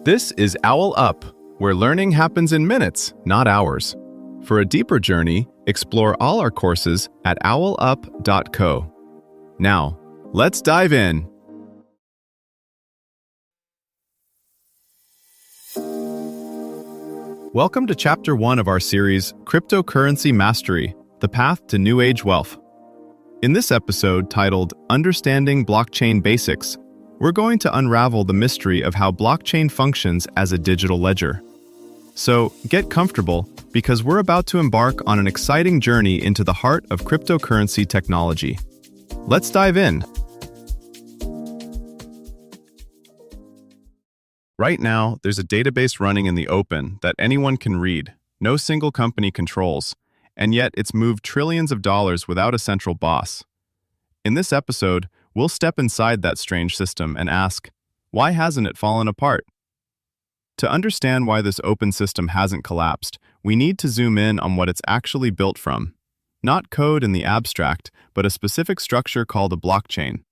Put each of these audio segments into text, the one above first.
This is OwlUp, where learning happens in minutes, not hours. For a deeper journey, explore all our courses at owlup.co. Now, let's dive in. Welcome to Chapter 1 of our series, Cryptocurrency Mastery, The Path to New Age Wealth. In this episode, titled Understanding Blockchain Basics, we're going to unravel the mystery of how blockchain functions as a digital ledger. So, get comfortable, because we're about to embark on an exciting journey into the heart of cryptocurrency technology. Let's dive in. Right now, there's a database running in the open that anyone can read, no single company controls, and yet it's moved trillions of dollars without a central boss. In this episode, we'll step inside that strange system and ask, why hasn't it fallen apart? To understand why this open system hasn't collapsed, we need to zoom in on what it's actually built from. Not code in the abstract, but a specific structure called a blockchain.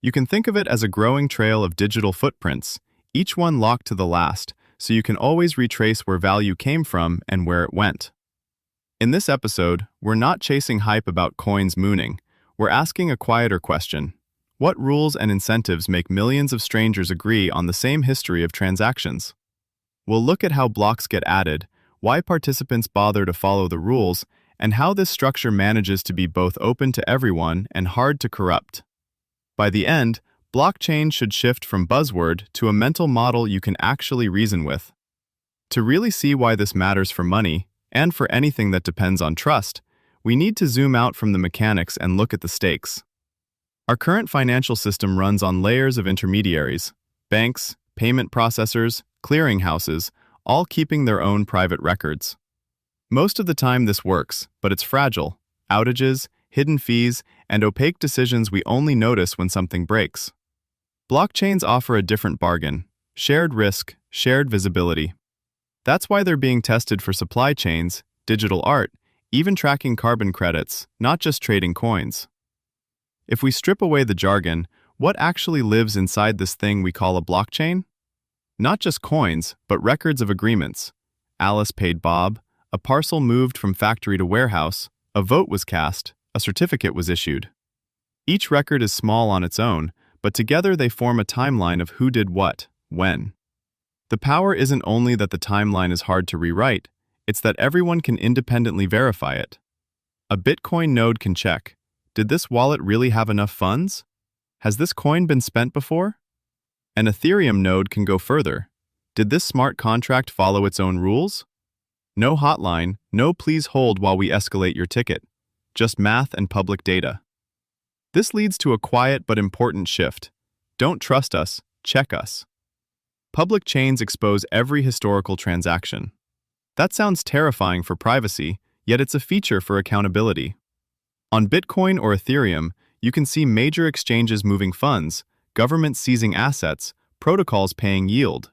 You can think of it as a growing trail of digital footprints, each one locked to the last, so you can always retrace where value came from and where it went. In this episode, we're not chasing hype about coins mooning. We're asking a quieter question. What rules and incentives make millions of strangers agree on the same history of transactions? We'll look at how blocks get added, why participants bother to follow the rules, and how this structure manages to be both open to everyone and hard to corrupt. By the end, blockchain should shift from buzzword to a mental model you can actually reason with. To really see why this matters for money, and for anything that depends on trust, we need to zoom out from the mechanics and look at the stakes. Our current financial system runs on layers of intermediaries, banks, payment processors, clearinghouses, all keeping their own private records. Most of the time this works, but it's fragile. Outages, hidden fees, and opaque decisions we only notice when something breaks. Blockchains offer a different bargain: shared risk, shared visibility. That's why they're being tested for supply chains, digital art, even tracking carbon credits, not just trading coins. If we strip away the jargon, what actually lives inside this thing we call a blockchain? Not just coins, but records of agreements. Alice paid Bob, a parcel moved from factory to warehouse, a vote was cast, a certificate was issued. Each record is small on its own, but together they form a timeline of who did what, when. The power isn't only that the timeline is hard to rewrite, it's that everyone can independently verify it. A Bitcoin node can check, did this wallet really have enough funds? Has this coin been spent before? An Ethereum node can go further. Did this smart contract follow its own rules? No hotline, no please hold while we escalate your ticket. Just math and public data. This leads to a quiet but important shift. Don't trust us, check us. Public chains expose every historical transaction. That sounds terrifying for privacy, yet it's a feature for accountability. On Bitcoin or Ethereum, you can see major exchanges moving funds, governments seizing assets, protocols paying yield.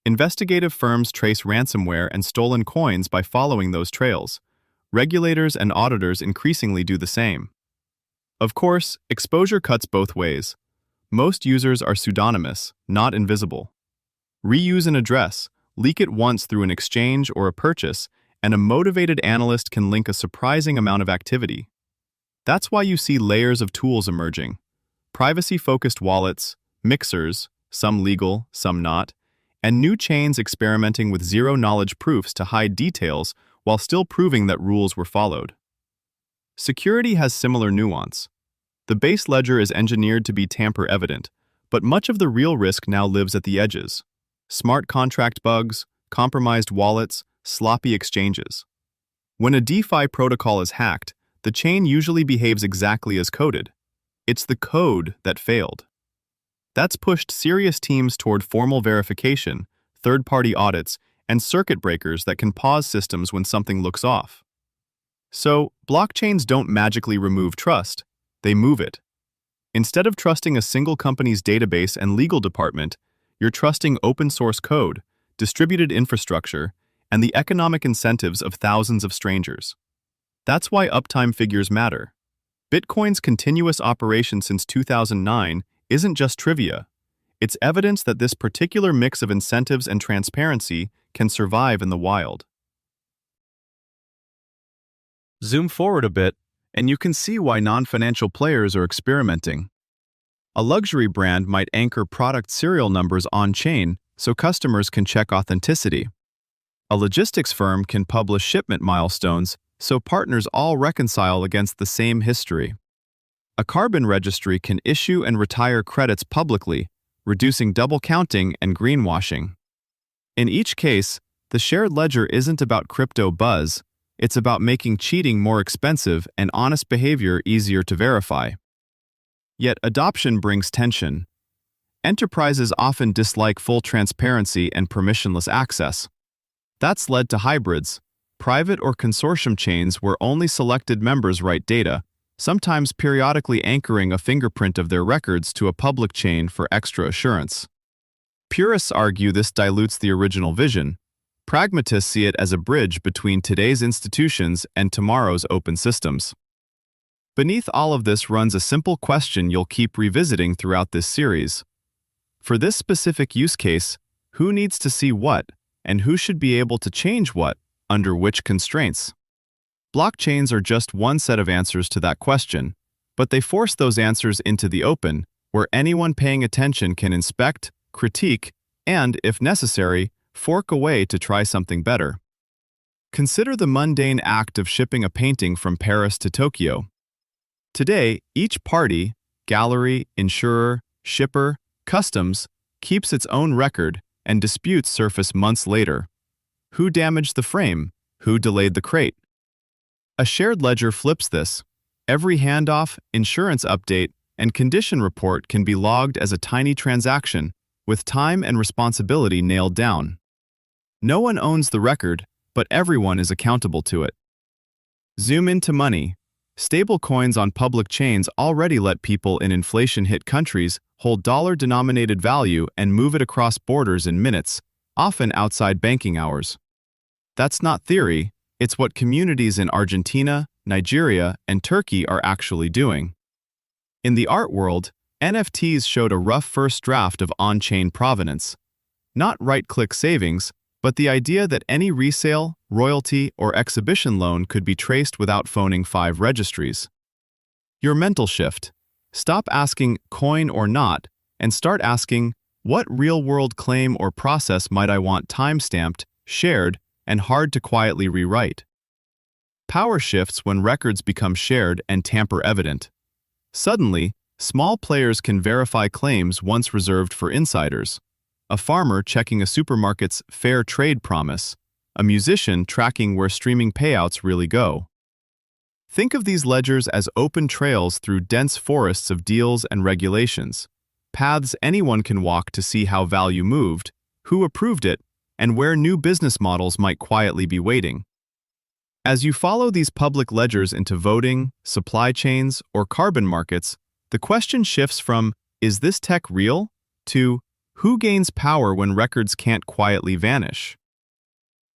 Investigative firms trace ransomware and stolen coins by following those trails. Regulators and auditors increasingly do the same. Of course, exposure cuts both ways. Most users are pseudonymous, not invisible. Reuse an address, leak it once through an exchange or a purchase, and a motivated analyst can link a surprising amount of activity. That's why you see layers of tools emerging. Privacy-focused wallets, mixers, some legal, some not, and new chains experimenting with zero-knowledge proofs to hide details while still proving that rules were followed. Security has similar nuance. The base ledger is engineered to be tamper-evident, but much of the real risk now lives at the edges. Smart contract bugs, compromised wallets, sloppy exchanges. When a DeFi protocol is hacked, the chain usually behaves exactly as coded. It's the code that failed. That's pushed serious teams toward formal verification, third-party audits, and circuit breakers that can pause systems when something looks off. So, blockchains don't magically remove trust, they move it. Instead of trusting a single company's database and legal department, you're trusting open-source code, distributed infrastructure, and the economic incentives of thousands of strangers. That's why uptime figures matter. Bitcoin's continuous operation since 2009 isn't just trivia. It's evidence that this particular mix of incentives and transparency can survive in the wild. Zoom forward a bit, and you can see why non-financial players are experimenting. A luxury brand might anchor product serial numbers on-chain so customers can check authenticity. A logistics firm can publish shipment milestones so partners all reconcile against the same history. A carbon registry can issue and retire credits publicly, reducing double counting and greenwashing. In each case, the shared ledger isn't about crypto buzz, it's about making cheating more expensive and honest behavior easier to verify. Yet adoption brings tension. Enterprises often dislike full transparency and permissionless access. That's led to hybrids, private or consortium chains where only selected members write data, sometimes periodically anchoring a fingerprint of their records to a public chain for extra assurance. Purists argue this dilutes the original vision. Pragmatists see it as a bridge between today's institutions and tomorrow's open systems. Beneath all of this runs a simple question you'll keep revisiting throughout this series. For this specific use case, who needs to see what, and who should be able to change what, under which constraints? Blockchains are just one set of answers to that question, but they force those answers into the open, where anyone paying attention can inspect, critique, and, if necessary, fork away to try something better. Consider the mundane act of shipping a painting from Paris to Tokyo. Today, each party, gallery, insurer, shipper, customs, keeps its own record, and disputes surface months later. Who damaged the frame? Who delayed the crate? A shared ledger flips this. Every handoff, insurance update, and condition report can be logged as a tiny transaction, with time and responsibility nailed down. No one owns the record, but everyone is accountable to it. Zoom into money. Stablecoins on public chains already let people in inflation-hit countries hold dollar-denominated value and move it across borders in minutes, often outside banking hours. That's not theory, it's what communities in Argentina, Nigeria, and Turkey are actually doing. In the art world, NFTs showed a rough first draft of on-chain provenance. Not right-click savings, but the idea that any resale, royalty, or exhibition loan could be traced without phoning 5 registries. Your mental shift. Stop asking coin or not, and start asking, what real-world claim or process might I want time-stamped, shared, and hard to quietly rewrite? Power shifts when records become shared and tamper-evident. Suddenly, small players can verify claims once reserved for insiders. A farmer checking a supermarket's fair trade promise, a musician tracking where streaming payouts really go. Think of these ledgers as open trails through dense forests of deals and regulations, paths anyone can walk to see how value moved, who approved it, and where new business models might quietly be waiting. As you follow these public ledgers into voting, supply chains, or carbon markets, the question shifts from, is this tech real? To, who gains power when records can't quietly vanish?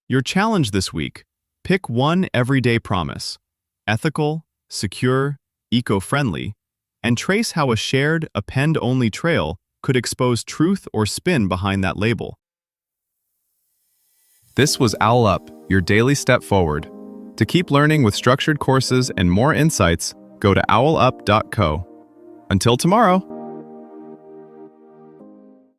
Your challenge this week: pick one everyday promise, ethical, secure, eco-friendly, and trace how a shared, append-only trail could expose truth or spin behind that label. This was OwlUp, your daily step forward. To keep learning with structured courses and more insights, go to owlup.co. Until tomorrow!